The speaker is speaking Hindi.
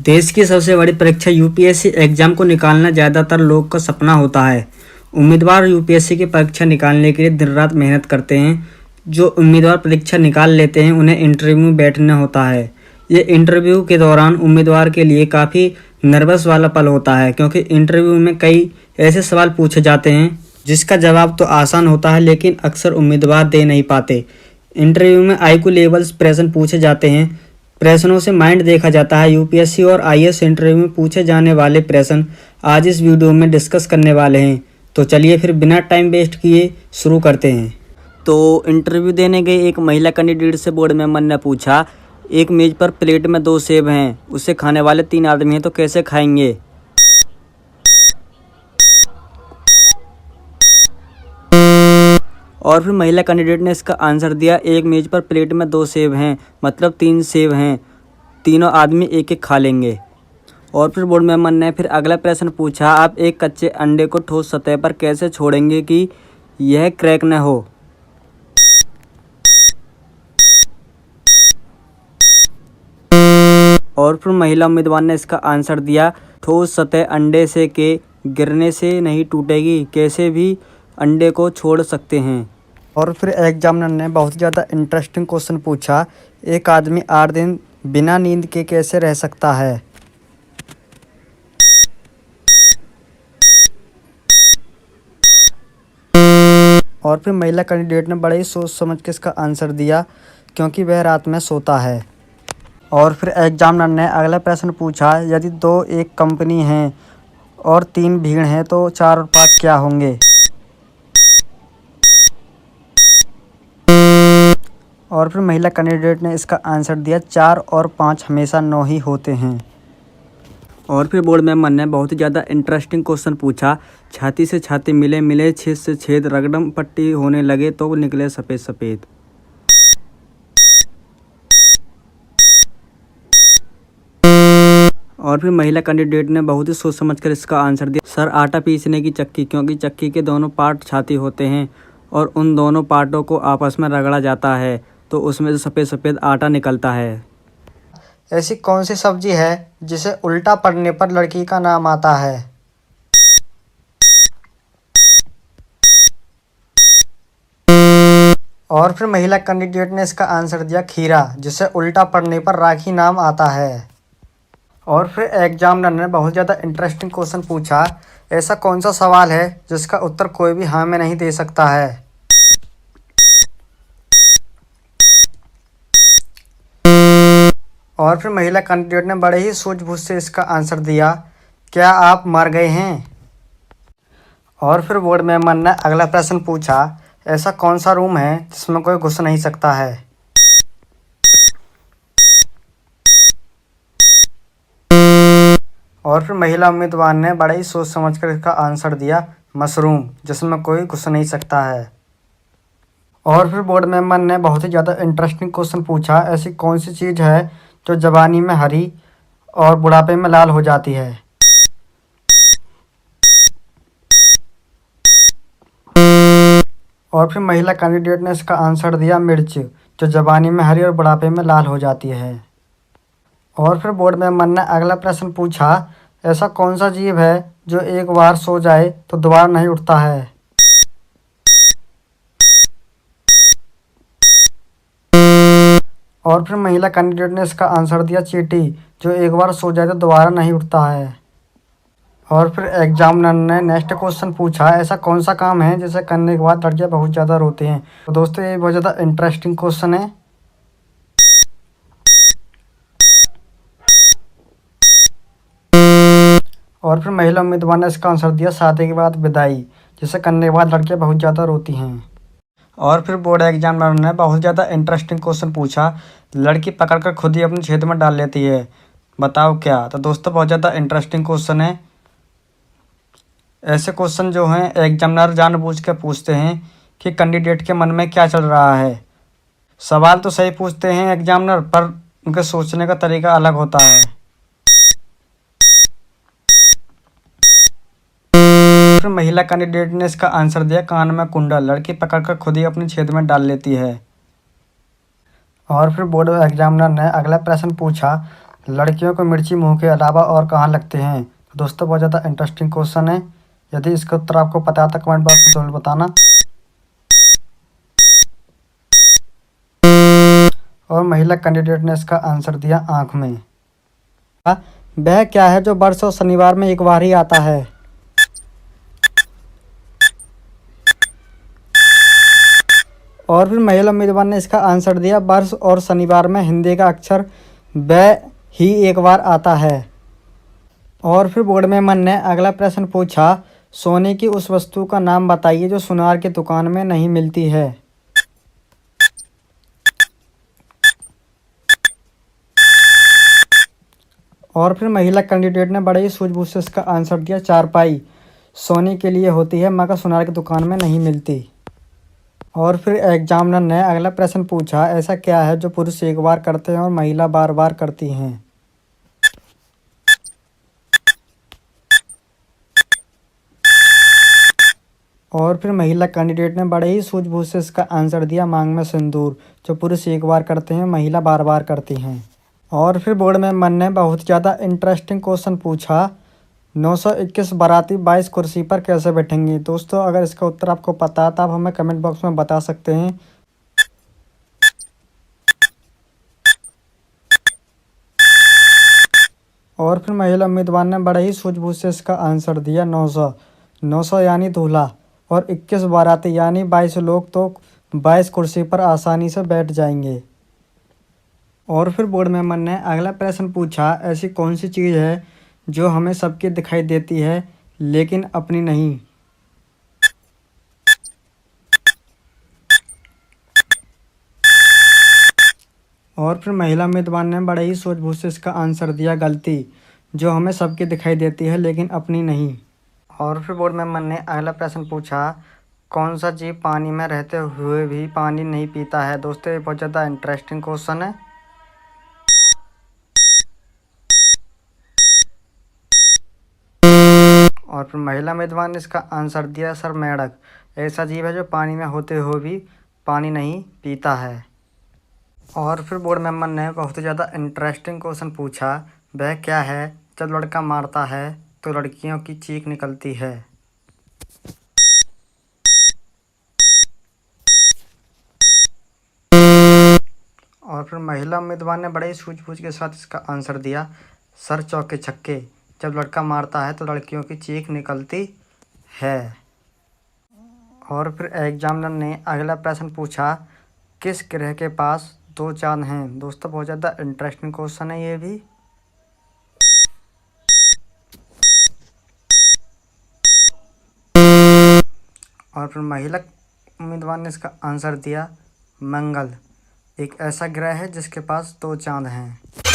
देश की सबसे बड़ी परीक्षा यूपीएससी एग्जाम को निकालना ज़्यादातर लोग का सपना होता है। उम्मीदवार यूपीएससी की परीक्षा निकालने के लिए दिन रात मेहनत करते हैं। जो उम्मीदवार परीक्षा निकाल लेते हैं उन्हें इंटरव्यू में बैठना होता है। ये इंटरव्यू के दौरान उम्मीदवार के लिए काफ़ी नर्वस वाला पल होता है, क्योंकि इंटरव्यू में कई ऐसे सवाल पूछे जाते हैं जिसका जवाब तो आसान होता है लेकिन अक्सर उम्मीदवार दे नहीं पाते। इंटरव्यू में आईक्यू लेवल्स प्रश्न पूछे जाते हैं। प्रश्नों से माइंड देखा जाता है। यूपीएससी और आईएएस इंटरव्यू में पूछे जाने वाले प्रश्न आज इस वीडियो में डिस्कस करने वाले हैं। तो चलिए फिर बिना टाइम वेस्ट किए शुरू करते हैं। तो इंटरव्यू देने गई एक महिला कैंडिडेट से बोर्ड मेंबर ने पूछा, एक मेज पर प्लेट में 2 सेब हैं, उसे खाने वाले 3 आदमी हैं, तो कैसे खाएंगे? और फिर महिला कैंडिडेट ने इसका आंसर दिया, एक मेज पर प्लेट में 2 सेब हैं, मतलब 3 सेब हैं, तीनों आदमी एक एक खा लेंगे। और फिर बोर्ड मेंबर ने फिर अगला प्रश्न पूछा, आप एक कच्चे अंडे को ठोस सतह पर कैसे छोड़ेंगे कि यह क्रैक न हो? और फिर महिला उम्मीदवार ने इसका आंसर दिया, ठोस सतह अंडे से के गिरने से नहीं टूटेगी, कैसे भी अंडे को छोड़ सकते हैं। और फिर एग्जामिनर ने बहुत ज़्यादा इंटरेस्टिंग क्वेश्चन पूछा, एक आदमी 8 दिन बिना नींद के कैसे रह सकता है? और फिर महिला कैंडिडेट ने बड़े ही सोच समझ के इसका आंसर दिया, क्योंकि वह रात में सोता है। और फिर एग्जामिनर ने अगला प्रश्न पूछा, यदि 2 एक कंपनी हैं और 3 भीड़ हैं तो 4 और 5 क्या होंगे? और फिर महिला कैंडिडेट ने इसका आंसर दिया, 4 और 5 हमेशा 9 ही होते हैं। और फिर बोर्ड मेंबर ने बहुत ही ज़्यादा इंटरेस्टिंग क्वेश्चन पूछा, छाती से छाती मिले मिले, छेद से छेद, रगड़म पट्टी होने लगे तो निकले सफ़ेद सफ़ेद। और फिर महिला कैंडिडेट ने बहुत ही सोच समझकर इसका आंसर दिया, सर आटा पीसने की चक्की, क्योंकि चक्की के दोनों पार्ट छाती होते हैं और उन दोनों पार्टों को आपस में रगड़ा जाता है तो उसमें से सफ़ेद सफ़ेद आटा निकलता है। ऐसी कौन सी सब्जी है जिसे उल्टा पड़ने पर लड़की का नाम आता है? और फिर महिला कैंडिडेट ने इसका आंसर दिया, खीरा, जिसे उल्टा पड़ने पर राखी नाम आता है। और फिर एग्जामिनर ने बहुत ज़्यादा इंटरेस्टिंग क्वेश्चन पूछा, ऐसा कौन सा सवाल है जिसका उत्तर कोई भी हाँ में नहीं दे सकता है? और फिर महिला कैंडिडेट ने बड़े ही सूझबूझ से इसका आंसर दिया, क्या आप मर गए हैं? और फिर बोर्ड मेंबर ने अगला प्रश्न पूछा, ऐसा कौन सा रूम है जिसमें कोई घुस नहीं सकता है? और फिर महिला उम्मीदवार ने बड़े ही सोच समझकर इसका आंसर दिया, मशरूम, जिसमें कोई घुस नहीं सकता है। और फिर बोर्ड मेंबर ने बहुत ही ज़्यादा इंटरेस्टिंग क्वेश्चन पूछा, ऐसी कौन सी चीज़ है जो जवानी में हरी और बुढ़ापे में लाल हो जाती है? और फिर महिला कैंडिडेट ने इसका आंसर दिया, मिर्च, जो जवानी में हरी और बुढ़ापे में लाल हो जाती है। और फिर बोर्ड मेंबर ने अगला प्रश्न पूछा, ऐसा कौन सा जीव है जो एक बार सो जाए तो दोबारा नहीं उठता है? और फिर महिला कैंडिडेट ने इसका आंसर दिया, चींटी, जो एक बार सो जाए तो दोबारा नहीं उठता है। और फिर एग्जामिनर ने नेक्स्ट क्वेश्चन पूछा, ऐसा कौन सा काम है जिसे करने के बाद लड़कियां बहुत ज़्यादा रोती हैं? तो दोस्तों ये बहुत ज़्यादा इंटरेस्टिंग क्वेश्चन है। और फिर महिला उम्मीदवार ने इसका आंसर दिया, शादी के बाद विदाई, जिसे करने के बाद लड़कियां बहुत ज़्यादा रोती हैं। और फिर बोर्ड एग्जामिनर ने बहुत ज़्यादा इंटरेस्टिंग क्वेश्चन पूछा, लड़की पकड़कर खुद ही अपने छेद में डाल लेती है, बताओ क्या? तो दोस्तों बहुत ज़्यादा इंटरेस्टिंग क्वेश्चन है। ऐसे क्वेश्चन जो हैं एग्जामिनर जानबूझ के पूछते हैं कि कैंडिडेट के मन में क्या चल रहा है। सवाल तो सही पूछते हैं एग्जामिनर, पर उनके सोचने का तरीका अलग होता है। फिर महिला कैंडिडेट ने इसका आंसर दिया, कान में कुंडल, लड़की पकड़कर खुद ही अपने छेद में डाल लेती है। और फिर बोर्ड एग्जामिनर ने अगला प्रश्न पूछा, लड़कियों को मिर्ची मुंह के अलावा और कहाँ लगते हैं? तो दोस्तों बहुत ज़्यादा इंटरेस्टिंग क्वेश्चन है। यदि इसका उत्तर आपको पता है तो कमेंट बॉक्स में जरूर बताना। और महिला कैंडिडेट ने इसका आंसर दिया आँख में। वह क्या है जो वर्ष और शनिवार में एक बार ही आता है? और फिर महिला उम्मीदवार ने इसका आंसर दिया वर्ष और शनिवार में हिंदी का अक्षर ब ही एक बार आता है। और फिर बोर्ड मेंबर ने अगला प्रश्न पूछा, सोने की उस वस्तु का नाम बताइए जो सुनार की दुकान में नहीं मिलती है। और फिर महिला कैंडिडेट ने बड़े ही सूझबूझ से इसका आंसर दिया चारपाई सोने के लिए होती है मगर सुनार की दुकान में नहीं मिलती। और फिर एग्जामिनर ने अगला प्रश्न पूछा, ऐसा क्या है जो पुरुष एक बार करते हैं और महिला बार बार करती हैं? और फिर महिला कैंडिडेट ने बड़े ही सूझबूझ से इसका आंसर दिया मांग में सिंदूर, जो पुरुष एक बार करते हैं महिला बार बार करती हैं। और फिर बोर्ड मेंबर ने बहुत ज़्यादा इंटरेस्टिंग क्वेश्चन पूछा, 921 बाराती 22 कुर्सी पर कैसे बैठेंगे? दोस्तों अगर इसका उत्तर आपको पता है तो आप हमें कमेंट बॉक्स में बता सकते हैं। और फिर महिला उम्मीदवार ने बड़े ही सूझबूझ से इसका आंसर दिया 900 यानी दूल्हा और 21 बाराती यानी 22 लोग तो 22 कुर्सी पर आसानी से बैठ जाएंगे। और फिर बोर्ड मेंबर ने अगला प्रश्न पूछा, ऐसी कौन सी चीज़ है जो हमें सबकी दिखाई देती है लेकिन अपनी नहीं? और फिर महिला उम्मीदवार ने बड़े ही सूझबूझ से इसका आंसर दिया गलती, जो हमें सबकी दिखाई देती है लेकिन अपनी नहीं। और फिर बोर्ड मेंबर ने अगला प्रश्न पूछा, कौन सा जीव पानी में रहते हुए भी पानी नहीं पीता है? दोस्तों ये बहुत ज़्यादा इंटरेस्टिंग क्वेश्चन है। और फिर महिला उम्मीदवार ने इसका आंसर दिया सर मेंढक, ऐसा जीव है जो पानी में होते हुए भी पानी नहीं पीता है। और फिर बोर्ड मेंबर ने बहुत ज़्यादा इंटरेस्टिंग क्वेश्चन पूछा, वह क्या है जब लड़का मारता है तो लड़कियों की चीख निकलती है? और फिर महिला उम्मीदवार ने बड़े ही सूझबूझ के साथ इसका आंसर दिया सर चौके छक्के, जब लड़का मारता है तो लड़कियों की चीख निकलती है। और फिर एग्जामिनर ने अगला प्रश्न पूछा, किस ग्रह के पास 2 चांद हैं? दोस्तों बहुत ज़्यादा इंटरेस्टिंग क्वेश्चन है ये भी। और फिर महिला उम्मीदवार ने इसका आंसर दिया मंगल, एक ऐसा ग्रह है जिसके पास 2 चांद हैं।